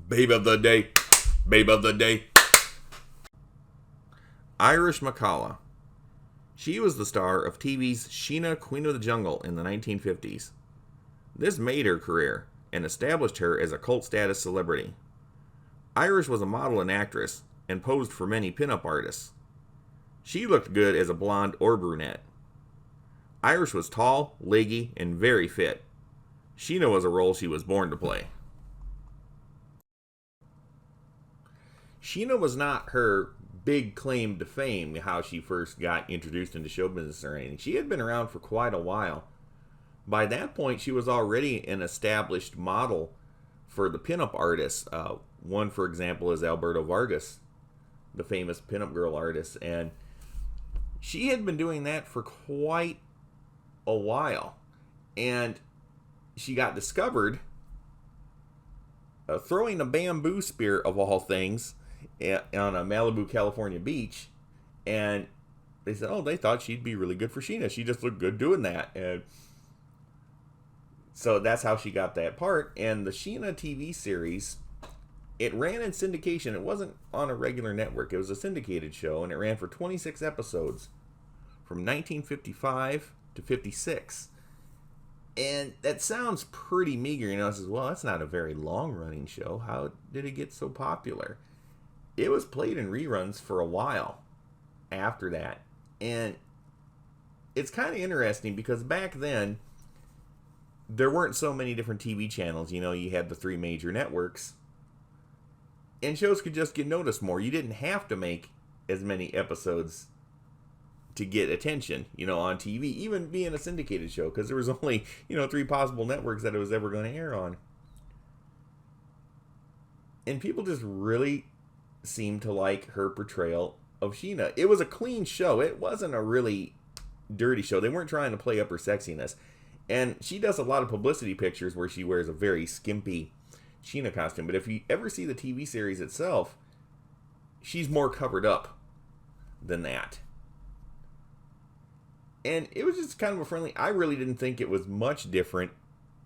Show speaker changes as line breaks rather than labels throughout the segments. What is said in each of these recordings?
Babe of the day. Babe of the day. Irish McCalla. She was the star of TV's Sheena, Queen of the Jungle in the 1950s. This made her career and established her as a cult status celebrity. Irish was a model and actress and posed for many pinup artists. She looked good as a blonde or brunette. Irish was tall, leggy, and very fit. Sheena was a role she was born to play. Sheena was not her big claim to fame, how she first got introduced into show business or anything. She had been around for quite a while. By that point, she was already an established model for the pinup artists. One, for example, is Alberto Vargas, the famous pinup girl artist. And she had been doing that for quite a while. And she got discovered throwing a bamboo spear, of all things, on a Malibu, California beach. And they said, oh, they thought she'd be really good for Sheena. She just looked good doing that. And so that's how she got that part. And the Sheena TV series, it ran in syndication. It wasn't on a regular network. It was a syndicated show, and it ran for 26 episodes from 1955 to 56. And that sounds pretty meager. I says, well, that's not a very long-running show. How did it get so popular? It was played in reruns for a while after that. And it's kind of interesting because back then, there weren't so many different TV channels. You had the 3 major networks. And shows could just get noticed more. You didn't have to make as many episodes to get attention, on TV, even being a syndicated show, because there was only, 3 possible networks that it was ever going to air on. And people just really seemed to like her portrayal of Sheena. It was a clean show. It wasn't a really dirty show. They weren't trying to play up her sexiness. And she does a lot of publicity pictures where she wears a very skimpy Sheena costume. But if you ever see the TV series itself, she's more covered up than that. And it was just kind of a friendly... I really didn't think it was much different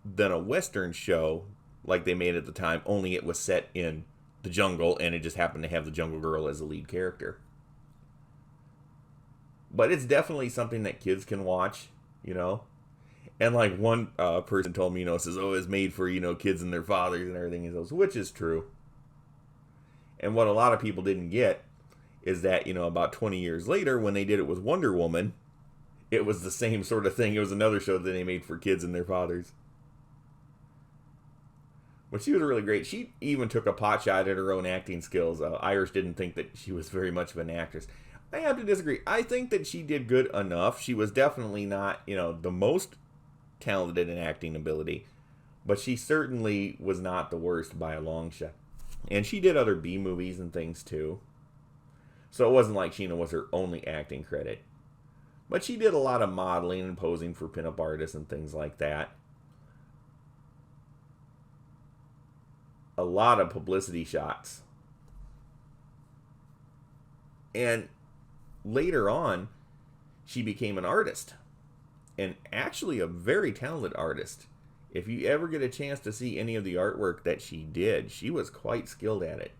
than a Western show like they made at the time, only it was set in the jungle, and it just happened to have the Jungle Girl as the lead character. But it's definitely something that kids can watch, And like one person told me, says, oh, it's made for, kids and their fathers and everything. He says, which is true. And what a lot of people didn't get is that, about 20 years later, when they did it with Wonder Woman, it was the same sort of thing. It was another show that they made for kids and their fathers. But she was really great. She even took a pot shot at her own acting skills. Irish didn't think that she was very much of an actress. I have to disagree. I think that she did good enough. She was definitely not, the most talented in acting ability. But she certainly was not the worst by a long shot. And she did other B movies and things too. So it wasn't like Sheena was her only acting credit. But she did a lot of modeling and posing for pinup artists and things like that. A lot of publicity shots. And later on, she became an artist. And actually a very talented artist. If you ever get a chance to see any of the artwork that she did, she was quite skilled at it.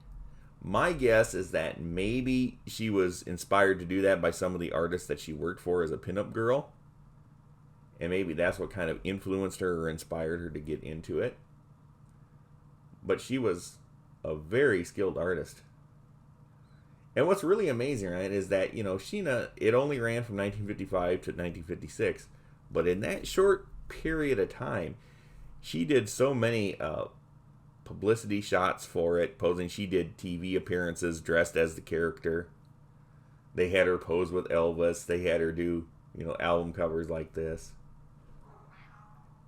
My guess is that maybe she was inspired to do that by some of the artists that she worked for as a pinup girl. And maybe that's what kind of influenced her or inspired her to get into it. But she was a very skilled artist. And what's really amazing, right, is that, Sheena, it only ran from 1955 to 1956. But in that short period of time, she did so many publicity shots for it, posing. She did TV appearances dressed as the character. They had her pose with Elvis. They had her do, album covers like this.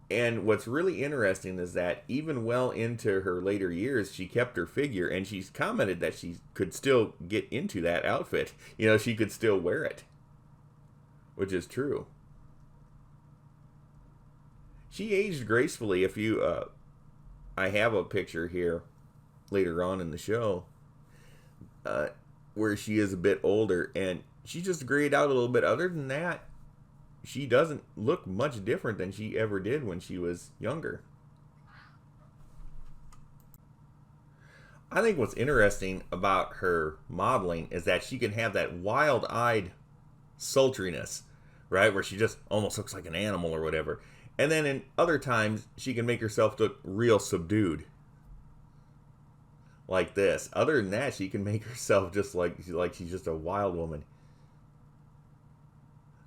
And what's really interesting is that even well into her later years, she kept her figure, and she's commented that she could still get into that outfit. She could still wear it, which is true. She aged gracefully. If you, I have a picture here later on in the show where she is a bit older, and she just grayed out a little bit. Other than that, she doesn't look much different than she ever did when she was younger. I think what's interesting about her modeling is that she can have that wild-eyed sultriness, right? Where she just almost looks like an animal or whatever. And then in other times, she can make herself look real subdued. Like this. Other than that, she can make herself just like she's just a wild woman.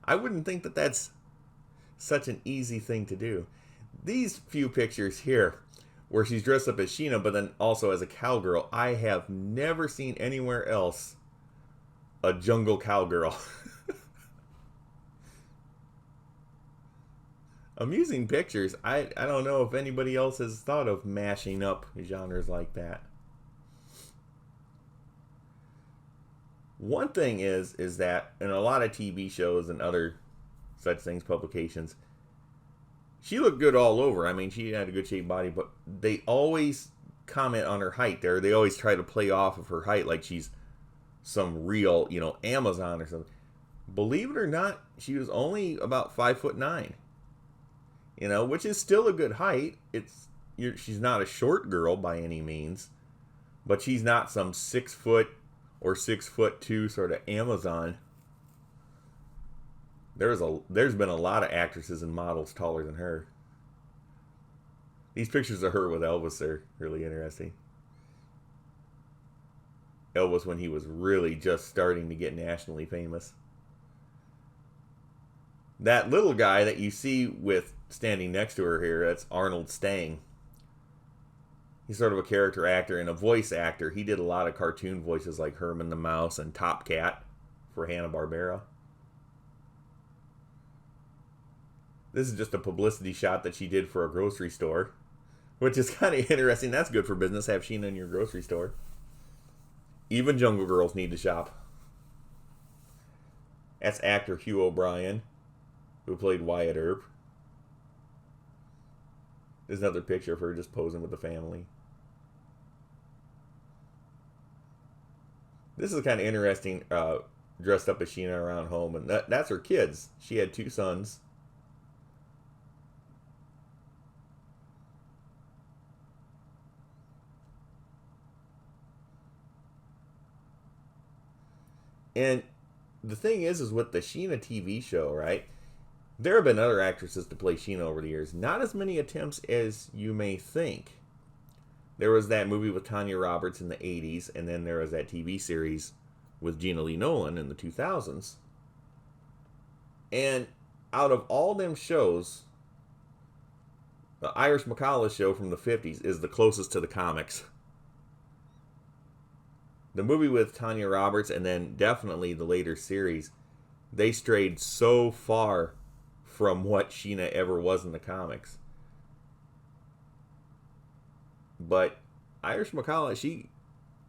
I wouldn't think that that's such an easy thing to do. These few pictures here, where she's dressed up as Sheena, but then also as a cowgirl, I have never seen anywhere else a jungle cowgirl. Amusing pictures. I don't know if anybody else has thought of mashing up genres like that. One thing is that in a lot of TV shows and other such things, publications, she looked good all over. I mean, she had a good shaped body, but they always comment on her height there. They always try to play off of her height like she's some real, Amazon or something. Believe it or not, she was only about 5'9", which is still a good height. She's not a short girl by any means, but she's not some 6 foot or 6'2" sort of Amazon. There's been a lot of actresses and models taller than her. These pictures of her with Elvis are really interesting. Elvis when he was really just starting to get nationally famous. That little guy that you see with standing next to her here, that's Arnold Stang. He's sort of a character actor and a voice actor. He did a lot of cartoon voices like Herman the Mouse and Top Cat for Hanna-Barbera. This is just a publicity shot that she did for a grocery store, which is kind of interesting. That's good for business, have Sheena in your grocery store. Even jungle girls need to shop. That's actor Hugh O'Brien, who played Wyatt Earp. There's another picture of her just posing with the family. This is kind of interesting, dressed up as Sheena around home. And that's her kids. She had 2 sons. And the thing is with the Sheena TV show, right? There have been other actresses to play Sheena over the years. Not as many attempts as you may think. There was that movie with Tanya Roberts in the 80s, and then there was that TV series with Gina Lee Nolan in the 2000s. And out of all them shows, the Irish McCalla show from the 50s is the closest to the comics. The movie with Tanya Roberts, and then definitely the later series, they strayed so far from what Sheena ever was in the comics. But Irish McCalla, she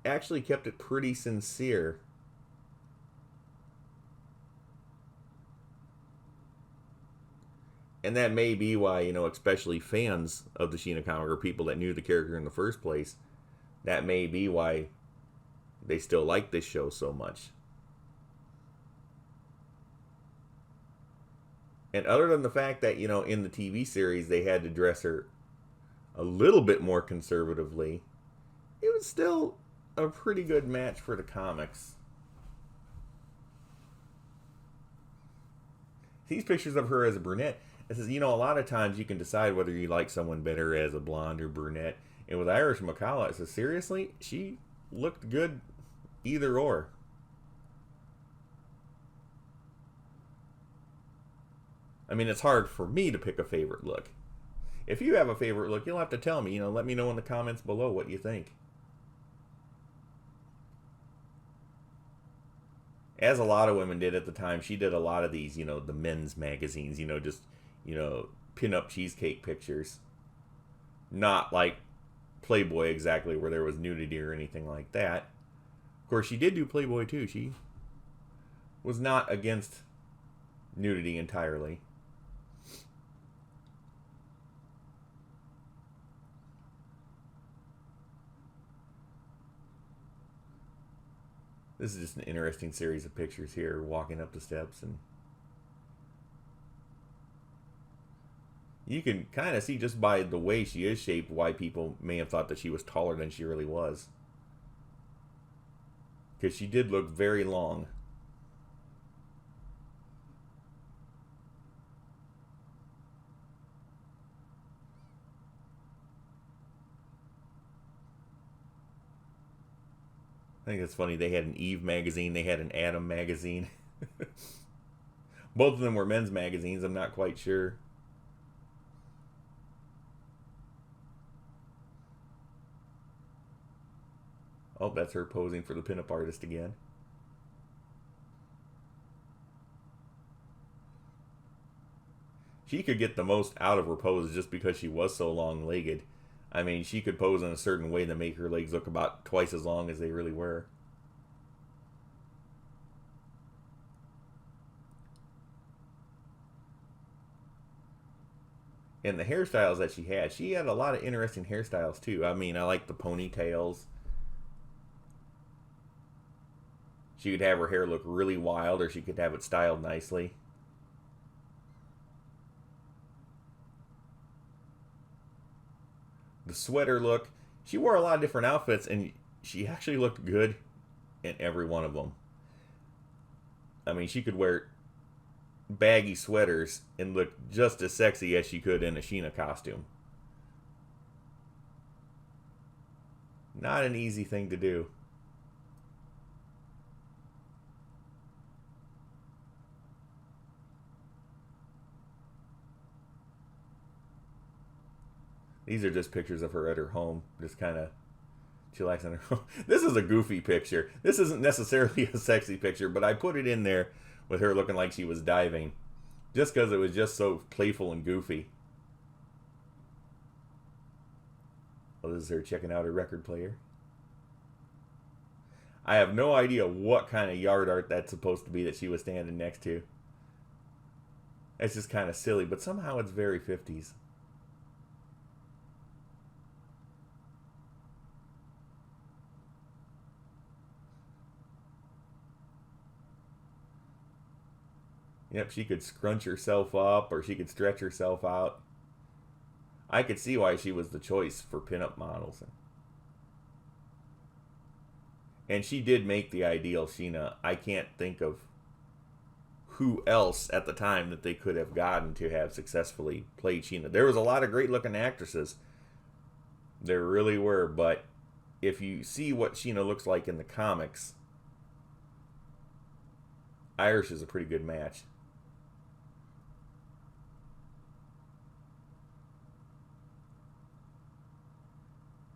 actually kept it pretty sincere. And that may be why, especially fans of the Sheena comic, or people that knew the character in the first place, that may be why they still like this show so much. And other than the fact that, in the TV series they had to dress her a little bit more conservatively, it was still a pretty good match for the comics. These pictures of her as a brunette, it says, a lot of times you can decide whether you like someone better as a blonde or brunette. And with Irish McCalla, it says, seriously, she looked good either or. I mean, it's hard for me to pick a favorite look. If you have a favorite look, you'll have to tell me. Let me know in the comments below what you think. As a lot of women did at the time, she did a lot of these, the men's magazines, just, pin-up cheesecake pictures. Not like Playboy exactly, where there was nudity or anything like that. Of course, she did do Playboy too. She was not against nudity entirely. This is just an interesting series of pictures here, walking up the steps, and you can kind of see just by the way she is shaped why people may have thought that she was taller than she really was. because she did look very long. I think it's funny. They had an Eve magazine. They had an Adam magazine. Both of them were men's magazines. I'm not quite sure. Oh, that's her posing for the pinup artist again. She could get the most out of her pose just because she was so long-legged. I mean, she could pose in a certain way to make her legs look about twice as long as they really were. And the hairstyles that she had a lot of interesting hairstyles too. I mean, I like the ponytails. She could have her hair look really wild, or she could have it styled nicely. The sweater look. She wore a lot of different outfits, and she actually looked good in every one of them. I mean, she could wear baggy sweaters and look just as sexy as she could in a Sheena costume. Not an easy thing to do. These are just pictures of her at her home, just kind of chillaxing her home. This is a goofy picture. This isn't necessarily a sexy picture, but I put it in there with her looking like she was diving, just because it was just so playful and goofy. Well, this is her checking out her record player. I have no idea what kind of yard art that's supposed to be that she was standing next to. It's just kind of silly, but somehow it's very 50s. Yep, she could scrunch herself up or she could stretch herself out. I could see why she was the choice for pinup models. And she did make the ideal Sheena. I can't think of who else at the time that they could have gotten to have successfully played Sheena. There was a lot of great looking actresses. There really were, but if you see what Sheena looks like in the comics, Irish is a pretty good match.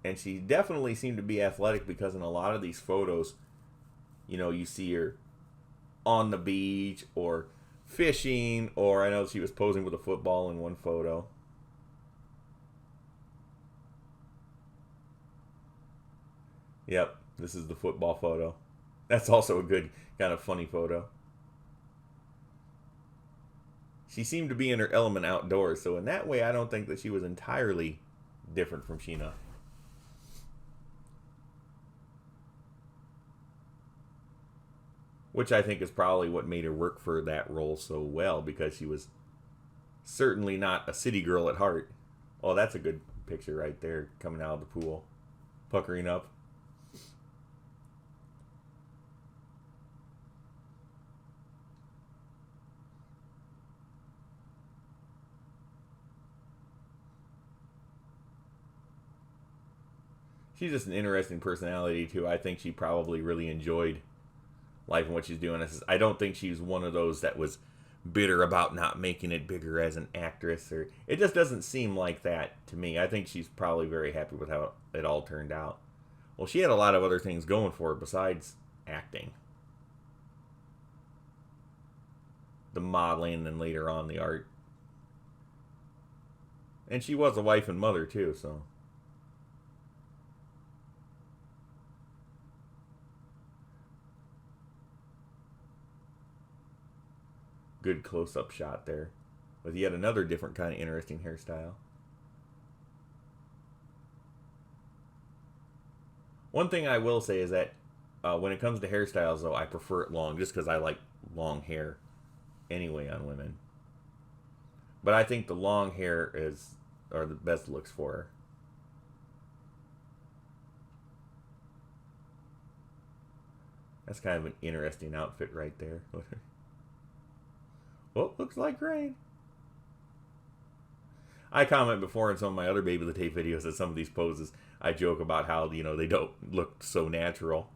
And she definitely seemed to be athletic, because in a lot of these photos, you know, you see her on the beach or fishing, or I know she was posing with a football in one photo. Yep, this is the football photo. That's also a good kind of funny photo. She seemed to be in her element outdoors, so in that way I don't think that she was entirely different from Sheena. Which I think is probably what made her work for that role so well, because she was certainly not a city girl at heart. Oh, that's a good picture right there, coming out of the pool, puckering up. She's just an interesting personality too. I think she probably really enjoyed life and what she's doing. I don't think she's one of those that was bitter about not making it bigger as an actress, or it just doesn't seem like that to me. I think she's probably very happy with how it all turned out. Well, she had a lot of other things going for her besides acting. The modeling and later on the art. And she was a wife and mother too, so. Good close-up shot there, with yet another different kind of interesting hairstyle. One thing I will say is that when it comes to hairstyles, though, I prefer it long, just because I like long hair anyway on women. But I think the long hair are the best looks for her. That's kind of an interesting outfit right there. Oh, looks like rain. I comment before in some of my other Baby the Tape videos that some of these poses, I joke about how, you know, they don't look so natural.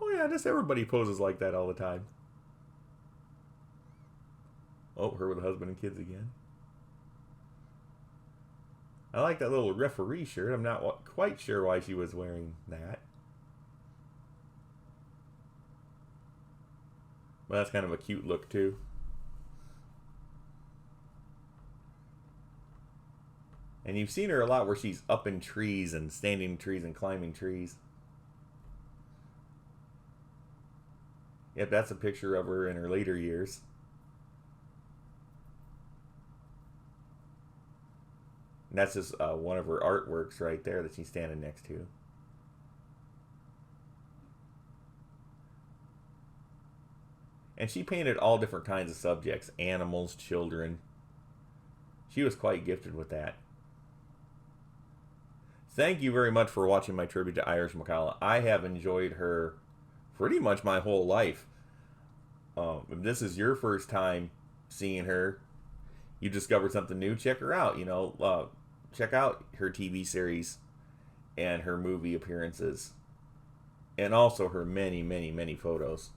Oh yeah, just everybody poses like that all the time. Oh, her with a husband and kids again. I like that little referee shirt. I'm not quite sure why she was wearing that. Well, that's kind of a cute look too. And you've seen her a lot where she's up in trees and standing in trees and climbing trees. Yep, that's a picture of her in her later years. And that's just one of her artworks right there that she's standing next to. And she painted all different kinds of subjects. Animals, children. She was quite gifted with that. Thank you very much for watching my tribute to Irish McCalla. I have enjoyed her pretty much my whole life. If this is your first time seeing her, you discovered something new, check her out. You know, check out her TV series and her movie appearances. And also her many, many, many photos.